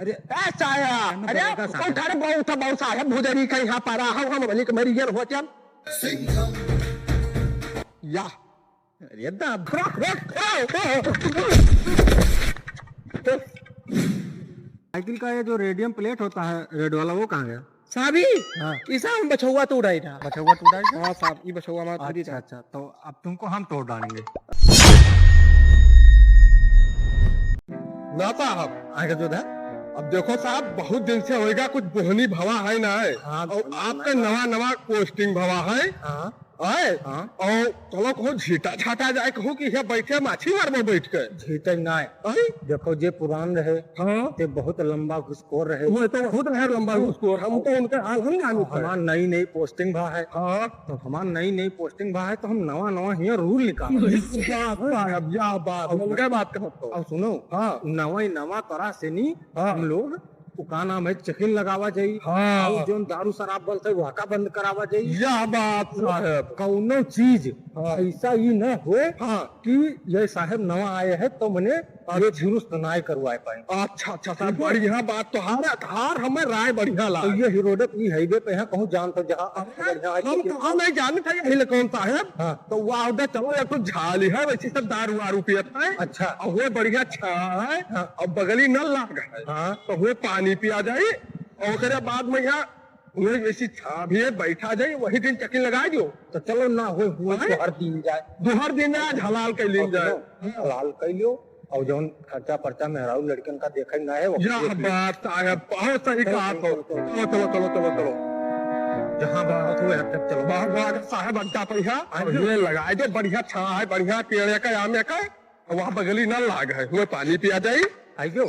अरे ए साहब, अरे उठारे बहुत साहब भुजरी का यहाँ पर रहा हम बोले कि मेरी ये होते हम या अरे दा साइकिल का ये जो रेडियम प्लेट होता है रेड वाला वो कहाँ गया साहबी? हाँ। इसा हम बछुआ तोड़ रही था। बछुआ टूटा है हाँ साहब, ये बछुआ मार थोड़ी था। अच्छा तो अब तुमको हम तोड़ डालेंगे ना साहब आगे जो था अब देखो साहब बहुत दिन से होएगा कुछ बोहनी भवा है ना है। हाँ, और आपका नवा नवा पोस्टिंग भवा है हाँ है हाँ। और चलो कहो झीटा छाटा जाए कहूँ कि यहाँ बैठे माछी मार में बैठ के झीटे ना हैं? देखो जे पुरान रहे हाँ ते बहुत लंबा घुसखोर रहे वो तो बहुत है लंबा उसको हम तो उनके हाल हम जानू हमार नई नई पोस्टिंग भा है हाँ तो हमार नई नई पोस्टिंग भा है तो हम नवा नवा हियर रूल निकाल साहब यह बात उनके बात कहो तो अब सुनो हाँ नवा नवा तरह से नहीं हाँ। हम लोग का नाम है चेकिन लगावा जाई हाँ। और जो दारू शराब बोलते है वहाँ बंद करावा जाई यह बात साहब कौनो चीज हाँ। ऐसा ही न हो हाँ कि ये साहब नवा आए हैं तो मैंने ये दुरुस्त ना करवाए पाए अच्छा अच्छा साहब बढ़िया बात तो हार हमें राय बढ़िया ला तो ये हीरोडे ये हाईवे पे है कहूँ जान तो जहाँ बढ़िया हम कहाँ नहीं जानते थे यही कौन साहब हाँ। तो वाह उधर चलो एक तो झाली है वैसे सब दारू वारू पियत है अच्छा और वो बढ़िया छा है हाँ। और बगली नल लाग है हाँ तो वो पानी पिया जाए और उसके बाद में यहाँ वो वैसी छा भी है बैठा जाए वही दिन चक्की लगा दो तो चलो ना हो हुए तो हर दिन जाए दोहर दिन जाए हलाल के लिए जाए लाल कर लियो और जौन खर्चा पर्चा मेहराऊ लड़कन का देखा ना है वो यह बात साहब बहुत सही कहा तो चलो चलो चलो चलो चलो जहाँ बात हुए हद तक चलो बाहर बाहर साहब अड्डा पैसा और ये लगाए दो बढ़िया छा है बढ़िया केले का आम का और वहाँ बगली न लाग है वो पानी पिया जाए आइयो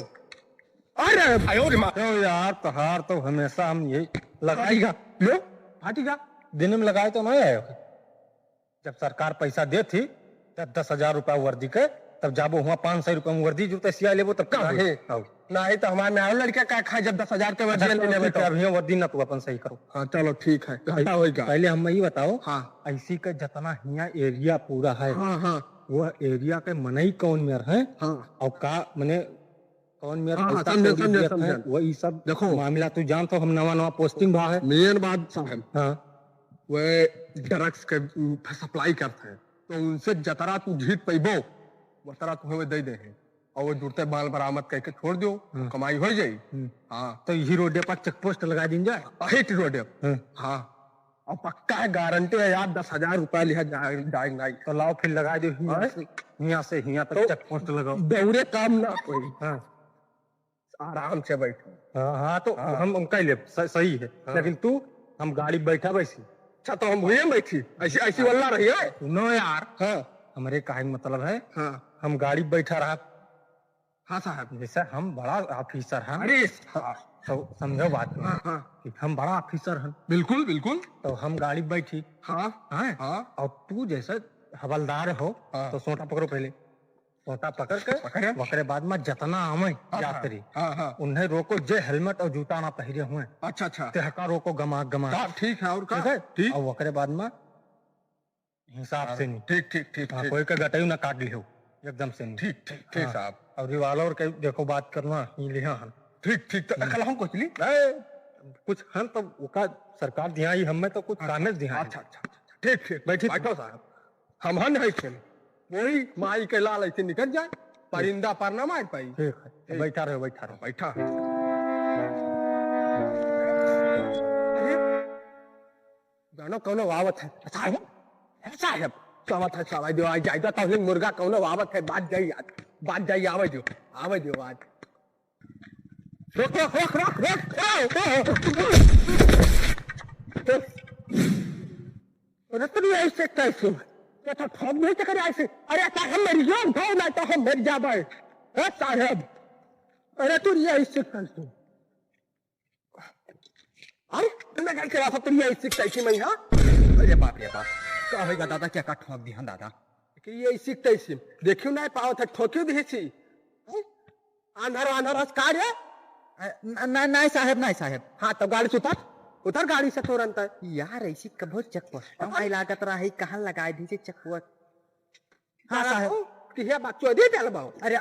अरे भाई तो यार तहार तो हमेशा हम यही लगाएगा लो हटेगा दिन में लगाए तो नहीं आए जब सरकार पैसा दे थी तब 10,000 रुपया वर्दी के तब जाबो हुआ 500 रुपया में वर्दी जूते सिया लेबो तब का है नहीं तो हमारे में लड़का का खाए जब 10,000 के वजह ले लेबे तो अभी वर्दी ना तू अपन सही करो हाँ चलो ठीक है घाटा होएगा पहले हम ये बताओ हाँ ऐसी का जितना हिया एरिया पूरा है हाँ हाँ वो एरिया के मनई कौन मेर है हाँ और का मने कौन मेर हाँ, पैसा समझे, कौड़ी समझे, दियत समझे। है, वही सब देखो। मामला तू जान तो हम नवा नवा पोस्टिंग भा है मेन बात साहब हाँ वे ड्रग्स के सप्लाई करते हैं तो उनसे जतरा तू जीत पैबो वो तरह तुम्हें दे दे हैं और वो जुड़ते माल बरामद करके छोड़ दो कमाई हो जाए हाँ तो यही रोडे पर चेक पोस्ट लगा दी जाए हिट रोड हाँ। हाँ और पक्का है गारंटी है यार 10,000 रुपया लिया जाएगा तो लाओ फिर लगा दो हिया से हिया तक तो- चेक पोस्ट लगाओ दौड़े काम ना कोई हाँ आराम से बैठो हाँ तो हम उनका ही ले सही है लेकिन तू हम गाड़ी बैठा वैसी अच्छा तो हम हुए बैठी ऐसी ऐसी वाला रही है सुनो यार हाँ हमारे कहे मतलब है हाँ हम गाड़ी बैठा रहा हाँ साहब जैसे हम बड़ा ऑफिसर हैं अरे तो समझो बात हाँ हाँ कि हम बड़ा ऑफिसर हैं बिल्कुल बिल्कुल तो हम गाड़ी बैठी हाँ हैं हाँ और तू जैसे हवलदार हो हाँ। तो सोटा पकड़ो पहले सोटा पकड़ के पकड़े। वकरे बाद में जतना आवे यात्री हाँ हाँ उन्हें रोको जे हेलमेट और जूता ना पहरे हुए अच्छा अच्छा तेहका रोको गमा गमा साहब ठीक है और ठीक का है ठीक और वकरे बाद में हिसाब से नहीं ठीक ठीक ठीक हाँ, ठीक कोई का गटाई ना काट लियो एकदम से नहीं ठीक ठीक ठीक हाँ। साहब और रिवाल्वर के देखो बात करना ही लिया हन ठीक ठीक तो कल हम कुछ ली कुछ हन तो उका सरकार दिया ही हमें तो कुछ कामेज दिया अच्छा अच्छा अच्छा, ठीक ठीक बैठो साहब हम हन है खेल वही माई के लाल ऐसे निकल जाए परिंदा पर ना मार पाई ठीक है बैठा रहो बैठा गानो कौनो वावत है साहब साहब सावत है साहब जो आ जाएगा तो मुर्गा कौनो वावत है बात जाई आवे जो बात रोक रोक रोक रोक रोक अरे तू ऐसे कैसे ये तो ठोक नहीं करे ऐसे अरे साहब मेरी जान दो ना तो हम मर जाबे ए साहब अरे तू ये ऐसे कैसे अरे तुमने क्या करा था तुम ये ऐसे कैसे मैं हां अरे बाप का होगा दादा क्या का ठोक दिया दादा कि ये ऐसे कैसे देखियो ना पाओ था ठोकियो देसी आंधर कार्य नहीं साहब हाँ तो गाड़ी से उतर गाड़ी से तुरंत यार ऐसी कबो चेक पोस्ट आई लागत रहा कहाँ लगाए दीजिए चेक पोस्ट हाँ साहब कि ये बात चोदी चल बाओ अरे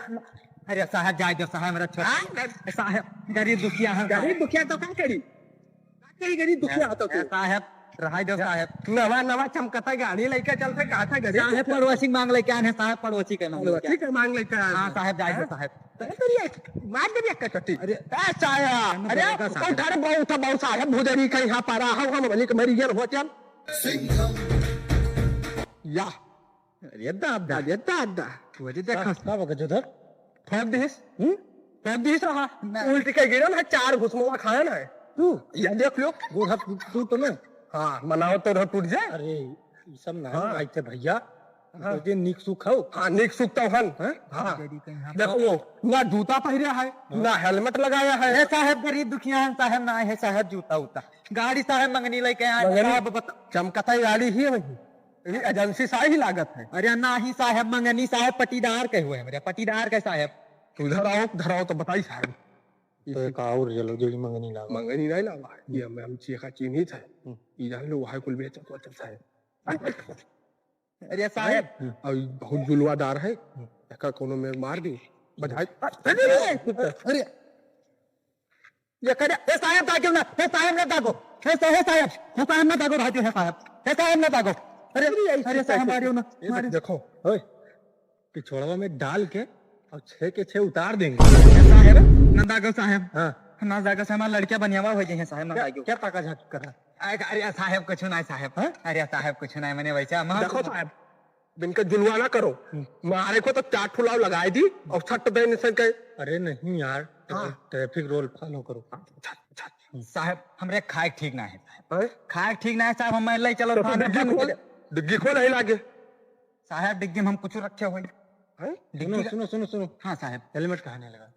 अरे साहब जाए दो साहब मेरा छोटा साहब गरीब दुखिया है गरीब दुखिया तो क्या करी गरीब दुखिया तो तू साहब रहाई दो साहब नवा नवा चमकता गाड़ी लेके चलते कहा था गरीब साहब पड़ोसी मांग लेके आए हैं साहब पड़ोसी के मांग लेके ठीक है मांग लेके आया हाँ साहब जाए दो साहब मार दे एक कचटी अरे साहब अरे उठारे बहुत साहब भुजरी का यहाँ पर रहा हम बनी के मरी गए हो चल या अरे दादा दादा वही देखो का बगज उधर फेंक दिस रहा उल्टी के गिरा ना 4 घुसमुआ खाया ना तू ये देख लो गोड़ हाथ टूट तो नहीं। हाँ मनाओ तो टूट जाए अरे ये सब ना आई थे भैया तो निक सुख हो हाँ निक सुखता हन हाँ देखो वो ना जूता पहने है ना हेलमेट लगाया है है साहब गरीब दुखिया है साहब ना है साहब जूता उता गाड़ी साहब मंगनी लेके आए साहब चमकता गाड़ी ही वही एजेंसी सा ही लागत है अरे ना ही साहब मंगनी साहब पटीदार के हुए मेरे पटीदार के साहब उधर आओ तो बताई साहब तो एक और जलो जेडी मंगनी लागा मंगनी नहीं लगा ये हम चीखा चीनी था ये जान लो वहां कुल बेच तो अच्छा है अरे साहब और बहुत जुलवादार है एकर कोनो में मार दी बधाई अरे ये करे हे साहब ताको ना हे साहब ना ताको हे साहब ना ताको भाई हे साहब ना ताको अरे अरे साहब मारियो ना ये देखो ओए पिछोड़वा में डाल के और 6 के 6 उतार देंगे साहब ना ताको साहब हाँ ना जाकर से हमारा लड़कियां बनियावा हो गई हैं साहब ना ताको क्या ताका झाक कर रहा अरे साहब कुछ ना साहब अरे साहब कुछ ना मैंने वैसा देखो साहब बिनका जुलवा ना करो मारे को तो 4 ठुलाव लगाई दी और छट देने से कहे अरे नहीं यार ट्रैफिक रूल फॉलो करो साहब हमरे खाए ठीक ना है खाए ठीक ना है साहब हम ले चलो डिग्गी खोल नहीं लागे साहब डिग्गी में हम कुछ रखे हुए सुनो हाँ साहब हेलमेट कहाँ नहीं लगा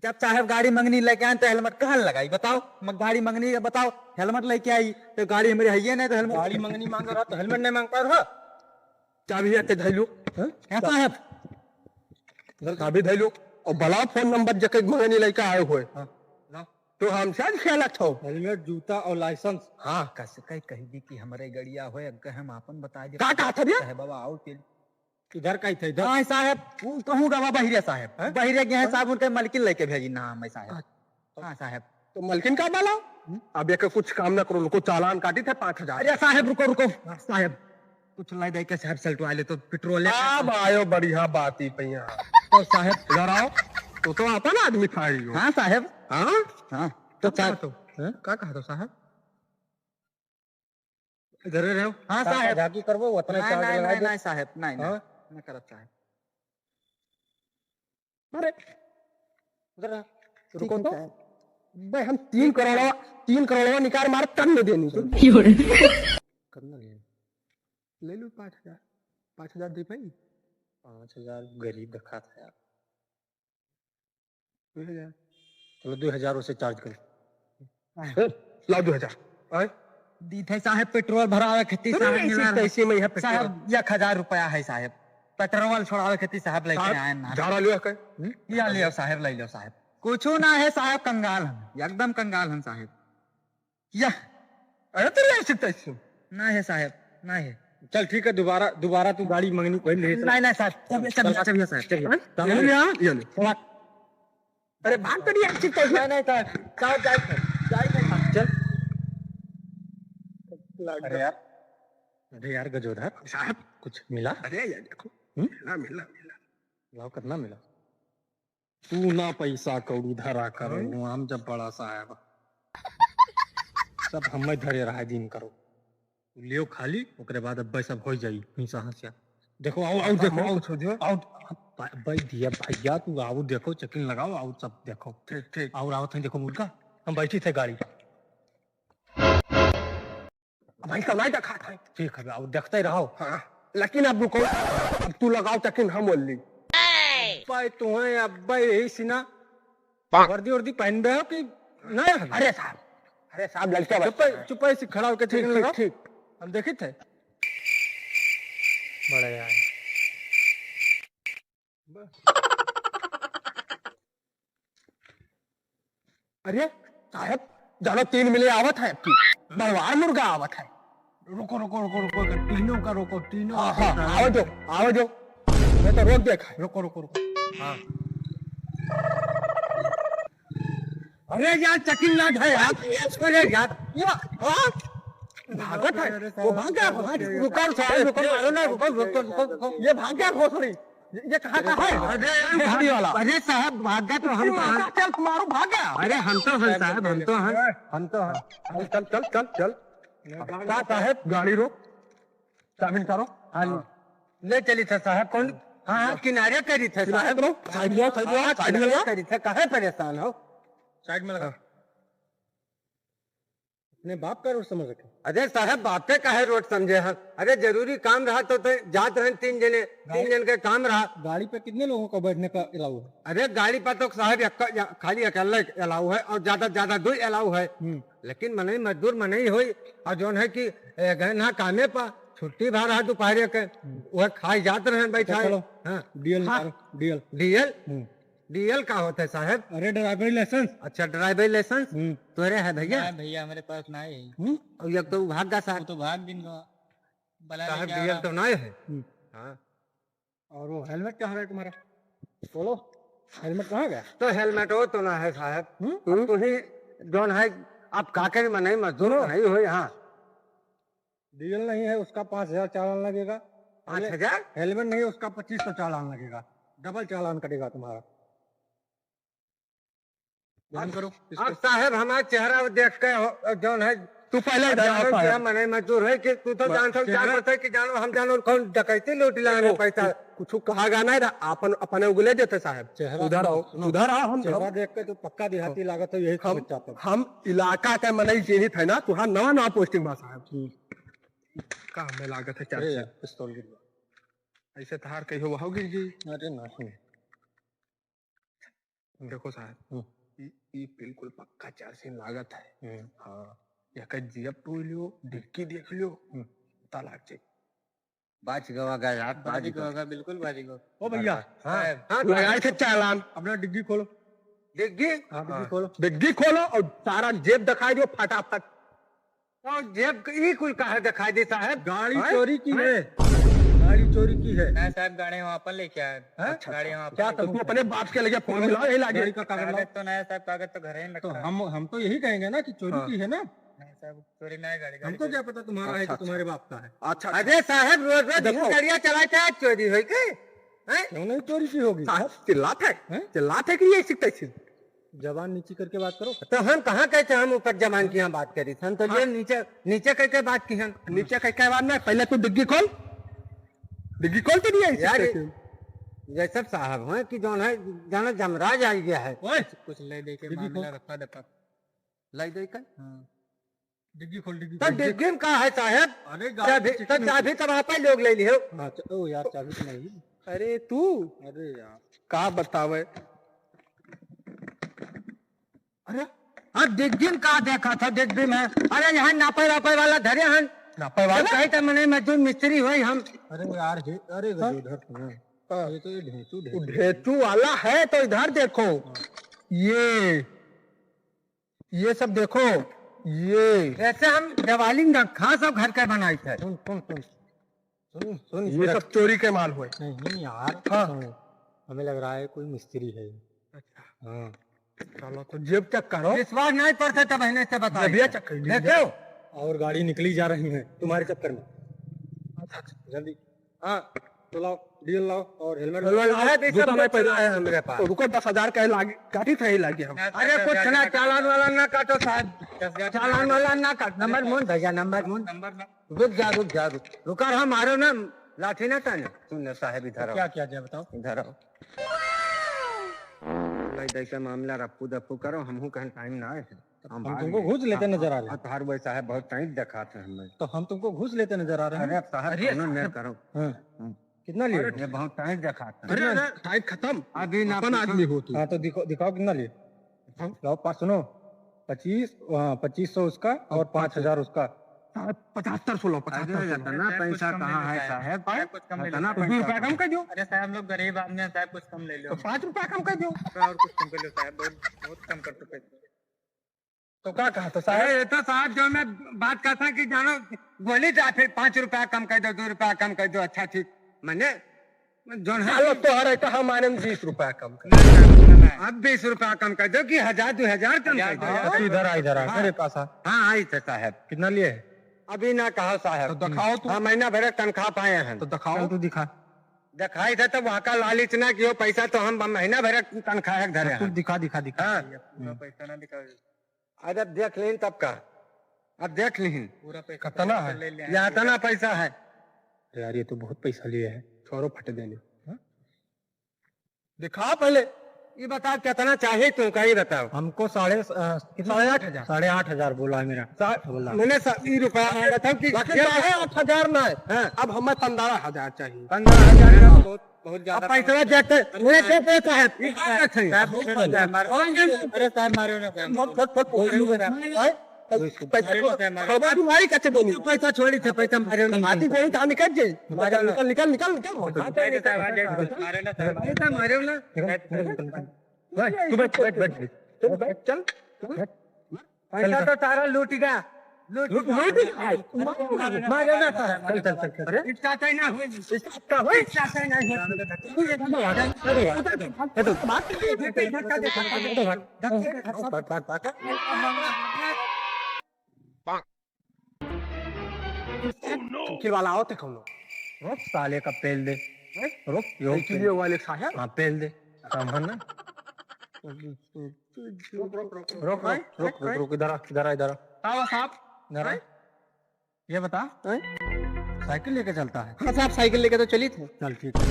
जब साहब गाड़ी मंगनी लेके आए तो हेलमेट कहाँ लगाई बताओ गाड़ी मंगनी बताओ हेलमेट लेके आई तो गाड़ी हमारी है नहीं तो हेलमेट गाड़ी मंगनी मांग रहा तो हेलमेट नहीं मांग पा रहा चाबी आते धैलो साहब चाबी धैलो और बड़ा फोन नंबर जके मंगनी लेके आए हुए तो हमसे आज खेलत हो हेलमेट जूता और लाइसेंस हाँ कैसे कही दी कि हमारे गड़िया हो हम आपन बता दे का कहा था रे बाबा आओ इधर का ही था इधर हाँ साहब कहूँ गवा बहिरे साहब बहिरे गए हैं साहब उनके मलकिन लेके भेजी नाम है साहब हाँ साहब तो मलकिन का बाला अब ये कुछ काम ना करो उनको चालान काटी थे 5000 अरे साहब रुको साहब कुछ लाई दे के साहब सेल्टो आले तो पेट्रोल अब आयो बढ़िया बात ही पहिया तो साहब इधर आओ तो अपन आदमी था ही हो हाँ साहब हाँ तो क्या कहा तो साहब इधर रहो हाँ साहब झाकी करवो उतना चार्ज लगा दे नहीं साहब नहीं मैं करत साहब अरे उधर रुको तो भाई हम 3 करोड़ निकाल मार तन में देनी करना ले लो 5000 दे भाई 5000 गरीब रखा था यार 2000 चलो 2000 उसे चार्ज करो लाओ 2000 आए दी थे साहब पेट्रोल भरावे खेती साहब ऐसे में यहाँ साहब 1000 रुपया है साहब पेट्रोल छोड़ावे खेती साहब लेके आए ना झाड़ा लियो कहे या लियो साहब ले लो साहब कुछ ना है साहब कंगाल हम एकदम कंगाल हम साहब या अरे तेरे ऐसे तैसे ना है साहब ना है चल ठीक है दोबारा तू गाड़ी मंगनी कोई नहीं साहब चलिए साहब ये ले अरे भाग तो नहीं अच्छी तैसे नहीं साहब चल अरे यार गजोधर साहब कुछ मिला अरे यार देखो मिला लाओ करना मिला तू ना पैसा कौड़ी धरा करो हम जब बड़ा साहब सब हमें धरे रहा दिन करो लियो खाली ओकरे बाद अब सब हो जाई हिंसा हंसिया देखो आओ देखो आओ भाई दिया भैया तू आओ देखो चेकिंग लगाओ आओ सब देखो ठीक और आओ थे देखो मुर्गा हम बैठी थे गाड़ी भाई कमाई देखा था ठीक है आओ देखते रहो हाँ लेकिन अब रुको तू लगाओ चेकिंग हम बोल ली भाई तुम्हें अब भाई यही सीना वर्दी पहन रहे हो कि नहीं अरे साहब लड़का चुप से खड़ा होकर ठीक हम देखे थे बड़ा यार अरे साहब जानो 3 मिले आवत है आपकी बड़वार मुर्गा आवत है रुको तीनों का रोको तीनों आओ जो मैं तो रोक देखा रुको हाँ अरे यार चेकिंग लाट है यार, अरे यार ये भागत है, वो भाग गया। रुको साहब, रुको, मारो ना, रुको रुको रुको, ये भाग गया घोसड़ी। ये कहाँ का है? अरे गाड़ी वाला। अरे साहब भाग गया तो हम कहाँ? चल तुम्हारो भाग गया। अरे हम तो हैं साहब, हम तो हैं। चल चल चल चल। क्या साहब गाड़ी रोक, चाबी करो। हाँ ले चली था साहब। कौन? हाँ किनारे करी थे साहब। साइड में करी थे। काहे परेशान हो? साइड में लगा। अपने बाप का रोड समझ रखे। अरे साहब बाप पे काहे रोड समझे हैं? अरे जरूरी काम रहा तो जात रहे 3 जन के काम रहा। गाड़ी पे कितने लोगों को बैठने का अलाउ है? अरे गाड़ी पर तो साहब खाली अकेला अलाउ है और ज्यादा 2 अलाउ है। लेकिन मनई मजदूर मनई हुई और जो है कि गहना कामे पर छुट्टी भा रहा दोपहर के वह खाई जाते रहे बैठा। हाँ डीएल डीएल का होता है साहब? अरे ड्राइवरी लाइसेंस। अच्छा ड्राइवरी लाइसेंस तोरे है भैया? भैया हमारे पास ना है। और ये तो भाग गया साहब। तो भाग दिन का साहब डीएल तो नहीं है। हाँ और वो हेलमेट कहाँ है तुम्हारा? बोलो हेलमेट कहाँ गया? तो हेलमेट हो तो ना है साहब। तू ही जोन है आप काकर में नहीं मजदूर नहीं हो यहाँ। डीएल नहीं है उसका 5000 चालान लगेगा। 5000? हेलमेट नहीं है उसका 2500 चालान लगेगा। डबल चालान कटेगा तुम्हारा। करो। अब साहब हमारा चेहरा देख के जोन है तू पहले मने मजदूर है कि तू तो जानता है कि जानो हम जानो कौन डकैती लूट लाने पैसा कुछ कहा गा नहीं अपन अपने उगले देते साहब। उधर आओ हम चेहरा देख के तो पक्का देहाती लागत है यही समझ चाहते हैं। हम इलाका के मनई यही थे ना तुहार नवा पोस्टिंग बा साहब। का हमें लागत है 4 पिस्तौल गिर गया। ऐसे तहार कहीं हुआ होगी जी? अरे नहीं देखो साहब ये बिल्कुल पक्का 4 लागत है। हाँ या जेब टू लियो डिक्की देख लियो तलाक से बाज गवा गया यार। बाजी होगा बिल्कुल बाजी होगा। ओ भैया हाँ लगाए थे चालान। अपना डिग्गी खोलो। डिग्गी? हाँ डिग्गी खोलो। डिग्गी खोलो और सारा जेब दिखाई दो फटाफट। और जेब ये कुल कहा दिखाई दे साहब? गाड़ी चोरी की है। गाड़ी चोरी की है। नहीं साहब गाड़ी वहाँ पर लेके आए। गाड़ी वहाँ क्या तू अपने बाप के लगे फोन मिलाओ यही लागे का कागज तो नहीं साहब, कागज तो घर ही में तो रखा। हम तो यही कहेंगे ना कि चोरी की है ना। नहीं साहब चोरी नहीं गाड़ी। हमको क्या पता तुम्हारा है कि तुम्हारे बाप का है। अच्छा अरे साहब रोज गाड़ियाँ चलाते हैं चोरी हुई के? क्यों नहीं चोरी की होगी? साहब चिल्लाते है कि ये सीखते थे। जबान नीचे करके बात करो। तो हम कहाँ कहते हम ऊपर जबान की यहाँ बात करी हम तो ये नीचे कह के बात की हम। नीचे कह के बात नहीं पहले तू डिग्गी खोल तो नहीं है यार। ये सब साहब हैं कि जो है जाना जमराज आ गया है। कुछ ले दे के मामला रखा दे पर लाई दे कर डिग्गी खोल डिग्गी। तो डिग्गी में कहा है साहब? अरे चाबी तो वहाँ पर लोग ले लियो। ओ यार चाबी तो नहीं। अरे तू अरे यार कहा बतावे? अरे अब डिग्गी में कहा देखा था? डिग्गी में अरे यहाँ नापे वाला धरे हैं नापे वाला कहीं तो मैंने मजदूर मिस्त्री हुई हम। अरे यार अरे इधर सुनो ये तो ये ढेचू वाला है तो इधर देखो ये सब देखो ये ऐसे हम दिवाली में खास और घर का बनाई थे। सुन ये सब चोरी के माल हुए। नहीं यार हमें लग रहा है कोई मिस्त्री है। अच्छा हाँ चलो तो जेब चेक करो। विश्वास नहीं पड़ता तब बहने से बता चेक देखो। और गाड़ी निकली जा रही है तुम्हारे चक्कर में। जल्दी हाँ तो लाओ डीएल लाओ और हेलमेट मेरे पास। रुको 10,000 का काटी था लागे हम। अरे कुछ ना चालान वाला ना काटो साहब, चालान वाला ना काट। नंबर मून भैया नंबर रुक जा रुका रहा मारो ना लाठी ना टाने। सुन साहब इधर आओ। क्या जाए बताओ। इधर आओ के मामला रफू दफू करो। हमहू कहीं टाइम ना है। हम तुमको घूस लेते नजर आ रहे हैं। तार भाई साहब बहुत टाइम दिखाते हैं हमें। तो हम तुमको घूस लेते नजर आ रहे हैं। अरे साहब करो कितना लिए? ये बहुत टाइम दिखाते हैं। अरे टाइम खत्म अभी ना अपन आदमी हो तू। हाँ तो दिखाओ कितना लिए? लाओ 5 सुनो 2500 उसका और 5000 उसका 75 लो। इतना पैसा कहाँ है साहब? कुछ कम ले इतना 20 रुपया कम कर दो। अरे साहब हम लोग गरीब आदमी हैं साहब, कुछ कम ले लो। 5 रुपया कम कर दो और कुछ कम कर लो साहब, बहुत कम कर दो पैसे। तो क्या कहा तो साहब? ये तो साहब जो मैं बात करता कि जानो बोली था फिर 5 रुपया कम कर दो 2 रुपया कम कर दो। अच्छा ठीक मैंने जोन है चलो तो हर तो हमारे 20 रुपया कम कर। अब 20 रुपया कम कर दो कि 1000 2000 कम कर दो। इधर आ मेरे पास आ। हाँ आई थे साहब, कितना लिए? अभी ना कहा साहब। तो दिखाओ तू। हाँ महीना भर तनख्वाह पाए हैं। तो दिखाओ। तू दिखा। दिखाई था तो वहाँ का लालच ना कियो पैसा, तो हम महीना भर तनख्वाह धरे हैं। दिखा दिखा दिखा। पैसा ना दिखा। अरे देख लें तब का, अब देख लें पूरा पैसा कितना है? यहाँ इतना पैसा है। यार ये तो बहुत पैसा लिए है, छोरो फट देने। दिखा पहले, ये बता कितना चाहिए तुम, कहीं बताओ। हमको 8,500 8,500 बोला है मेरा। मैंने 20 रुपया मांगा था कि 8,000 ना है। हाँ। अब हमें 15,000 चाहिए। 15,000 का बहुत ज्यादा पैसा देते अरे साहब मारो ना पैसा छोड़ी थे, पैसा हाथी को काम निकल जाए। निकल निकल निकल निकल चल। पैसा तो तारा लूट गया। चल चल चल। इसका चाहिए ना हुई, इसका हुई, इसका चाहिए ना किल वाला आओ थे कौन? रुक साले का पेल दे। रुक यो किलियो वाले साहब। हाँ पेल दे सामान ना। रुक इधर आ इधर आ इधर आ। साहब इधर आ। ये बता साइकिल लेके चलता है? हाँ साहब साइकिल लेके तो चली थे। चल ठीक है,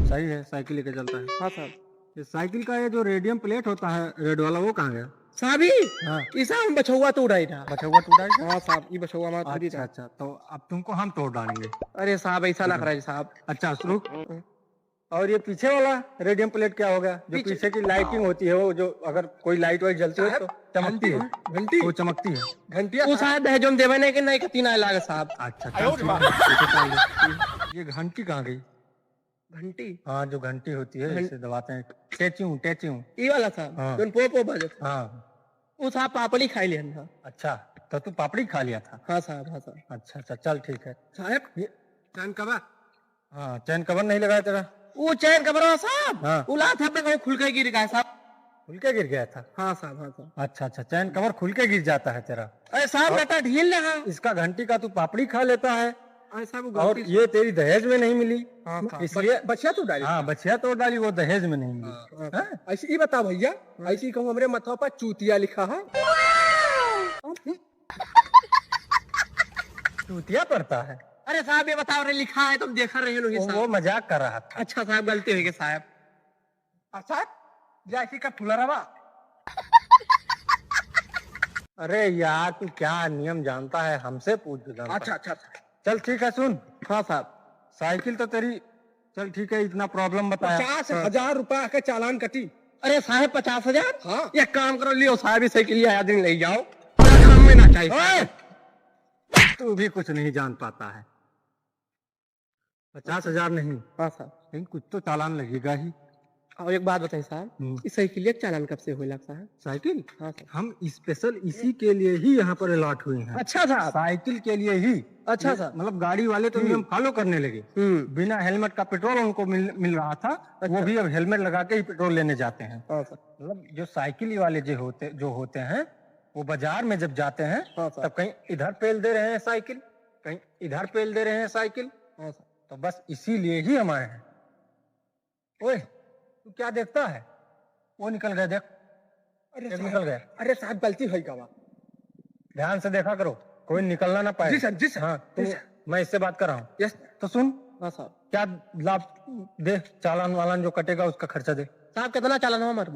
सही है, साइकिल लेके चलता है। हाँ साहब। ये साइकिल का ये जो रेडियम प्लेट होता है रेड वाला, वो कहाँ गया? साहब ही हाँ इसा हम बछुआ तो उड़ाई था। बचौआ टूटा है? हाँ साहब ये बछुआ मार थोड़ी अच्छा था। अच्छा, तो अब तुमको हम तोड़ डालेंगे। अरे साहब ऐसा ना कराइए साहब। अच्छा रुक। और ये पीछे वाला रेडियम प्लेट क्या होगा? जो पीछे की लाइटिंग होती है, वो जो अगर कोई लाइट वाइट जलती है तो चमकती है। घंटी वो चमकती है। घंटिया वो शायद है जो हम देवे नहीं कि नहीं कितनी ना लागे साहब। अच्छा ये घंटी कहाँ गई? घंटी हाँ जो घंटी होती है इसे दबाते हैं, टेच्यू टेच्यू। ये वाला साहब हाँ। जोन पो बजे हाँ वो साहब पापड़ी खाई लिया था। अच्छा, तो तू पापड़ी खा लिया था? हाँ साहब हाँ साहब। अच्छा अच्छा चल ठीक है। साहब ये चैन कवर। हाँ चैन कवर नहीं लगाया तेरा? वो चैन कबर साहब हाँ। उला था पे खुल के गिर गया साहब। खुल के गिर गया था? हाँ साहब हाँ साहब। अच्छा अच्छा, चैन कवर खुल के गिर जाता है तेरा? अरे साहब बेटा ढील रहा। इसका घंटी का तू पापड़ी खा लेता है, अरे साहब और ये तेरी दहेज में नहीं मिली। हाँ इसलिए बचिया तो डाली। हाँ बचिया तोड़ डाली, वो दहेज में नहीं मिली। हाँ? ऐसे ही बता भैया, ऐसे ही कहूँ हमारे मथवा पर चूतिया लिखा है। चूतिया पड़ता है? अरे साहब ये बताओ रे लिखा है तुम देखा रहे हो वो मजाक कर रहा था। अच्छा साहब गलती हुई साहब। अच्छा जैसी का फुलरवा। अरे यार तू क्या नियम जानता है, हमसे पूछ। अच्छा अच्छा चल ठीक है सुन। हाँ साहब। साइकिल तो तेरी, चल ठीक है, इतना प्रॉब्लम बताया। 50,000 रुपया का चालान कटी। अरे साहब 50,000? हाँ। एक काम करो लियो साहब इस साइकिल आया दिन ले जाओ, काम में ना चाहिए। तू भी कुछ नहीं जान पाता है। 50,000 नहीं। हाँ साहब। लेकिन कुछ तो चालान लगेगा ही। और एक बात बताइए साहब, इस साइकिल का चालान कब से हुआ लगता है? साइकिल? हाँ साहब। हम स्पेशल इसी के लिए ही यहाँ पर अलॉट हुए हैं। अच्छा साहब। साइकिल के लिए ही। अच्छा साहब। मतलब गाड़ी वाले तो नियम फॉलो करने लगे। बिना हेलमेट का पेट्रोल उनको मिल रहा था। वो भी अब हेलमेट लगा के ही पेट्रोल लेने जाते हैं। मतलब जो साइकिल वाले जो होते हैं वो बाजार में जब जाते हैं तब कहीं इधर पेल दे रहे हैं साइकिल, कहीं इधर पेल दे रहे हैं साइकिल। तो बस इसीलिए ही हम आए हैं। ओए तू क्या देखता है? वो निकल गया देख। अरे निकल गया। अरे साहब गलती हुई गवा। ध्यान से देखा करो, कोई निकलना ना पाए। जी सर जी सर। हाँ मैं इससे बात कर रहा हूँ। यस। तो सुन। हाँ साहब। क्या लाभ दे, चालान वालान जो कटेगा उसका खर्चा दे। साहब कितना चालान हुआ हमारे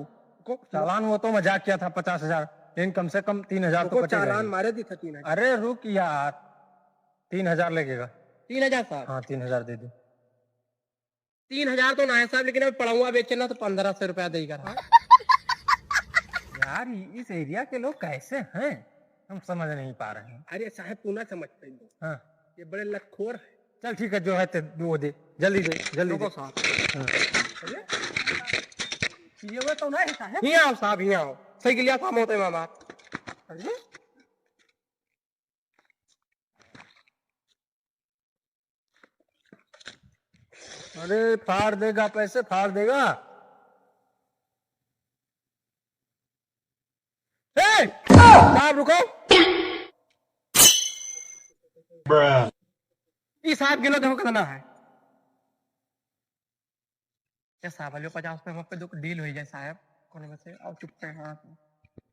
को? चालान वो तो मजाक किया था 50,000, लेकिन कम से कम 3,000 तो कटेगा। चालान मारे दी था 3,000। अरे रुक यार, 3,000 लगेगा। 3,000 साहब? हाँ 3,000 दे दे। 3,000 तो ना है साहब, लेकिन अब पड़ुआ बेचना तो 1,500 रुपया देगा। यार इस एरिया के लोग कैसे हैं, हम समझ नहीं पा रहे हैं। अरे साहब तू ना समझ पाई। हाँ ये बड़े लखोर है। चल ठीक है, जो है वो दे, जल्दी दे जल्दी दे। ये वो तो नहीं है। ये आओ साहब, ये आओ। सही के लिए काम होता है मामा। अरे अरे फाड़ देगा, पैसे फाड़ देगा। साहब रुको। ये साहब गिनो देखो कितना है। ये साहब लियो 50 पे हम पे दो डील हो जाए साहब। कोने में से आओ चुप पे हां।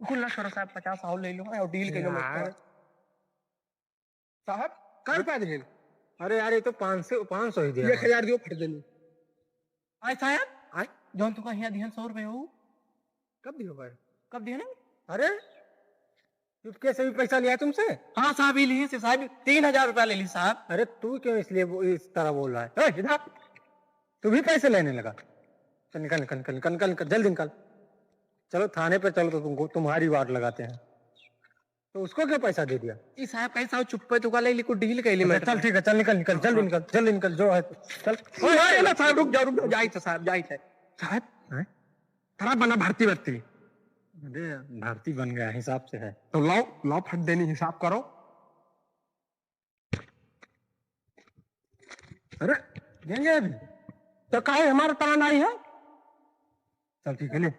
कुल छोड़ो साहब 50 और ले लो और डील के लो मत। साहब कर पा दे। अरे यार ये तो 500 ही दिया। 1000 दियो फट देनी। आय साहब आय जोन तू कहिया दिहन 100 रुपए हो। कब दियो भाई? कब दिया ना? अरे चुपके से भी पैसा लिया तुमसे? हाँ साहब ही लिए से साहब 3000 रुपया ले ली साहब। अरे तू क्यों इसलिए इस तरह बोल रहा है? इधर तू भी पैसे लेने लगा। चल निकल निकल निकल निकल निकल निकल जल्दी निकल। चलो थाने पे चलो तो तुमको तुम्हारी वार लगाते हैं। तो उसको क्या पैसा दे दिया? ई साहब पैसा चुप पे तू का ले ली को डील कैली मैं। चल ठीक है, चल निकल निकल जल्दी निकल जल्दी निकल जो है चल। ओए ना साहब रुक जाओ जाई थे साहब जाई थे। साहब थोड़ा बना भर्ती भर्ती। अरे भारती बन गया हिसाब से है। तो लाओ लाओ फट देनी हिसाब करो। अरे देंगे अभी तो काहे हमारा तरह नहीं है? चल ठीक है ले।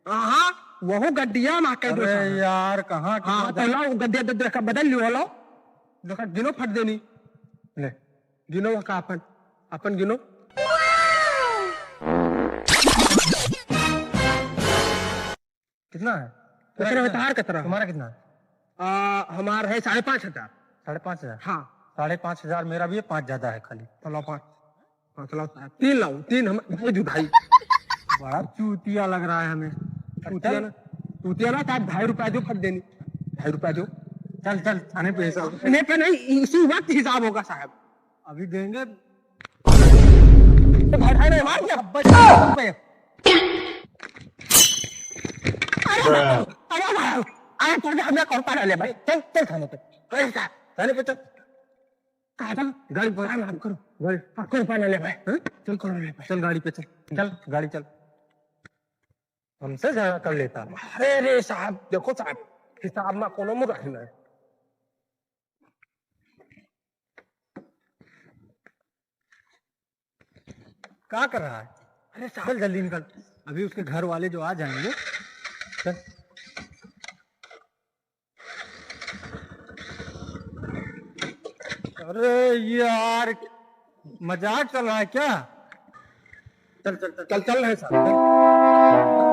हाँ वह गड्डिया ना कह दो। अरे यार कहाँ हाँ तो लाओ गड्डिया दे का बदल लियो लो। देखो गिनो फट देनी। ले गिनो का अपन अपन गिनो। कितना है? कितना है कितना? तुम्हारा कितना है? हमारा है 5,500। 5,500? हाँ 5,500 मेरा भी है, 5 ज्यादा है खाली। चलो 5 चलो 3 लाओ 3 हम भाई बड़ा चूतिया लग रहा है हमें। चूतिया ना साहब 2.5 रुपया दो फट देनी। 2.5 रुपया दो। चल चल थाने पे हिसाब। नहीं पे नहीं इसी वक्त हिसाब होगा साहब। अभी देंगे तो 2.5 नहीं मार दिया। अरे तो हमें कौन पा ले भाई। चल चल थाने पे। थाने पे चल। कहा था गाड़ी पर आराम करो। गाड़ी कौन पा ले भाई। चल कौन ले भाई। चल गाड़ी पे चल चल गाड़ी चल। हमसे झगड़ा कर लेता। अरे रे साहब देखो साहब हिसाब में कोनो मुंह रखना है। क्या कर रहा है? अरे साहब चल जल्दी निकल, अभी उसके घर वाले जो आ जाएंगे। चल अरे यार मजाक चल रहा है क्या? चल चल चल चल रहे साहब।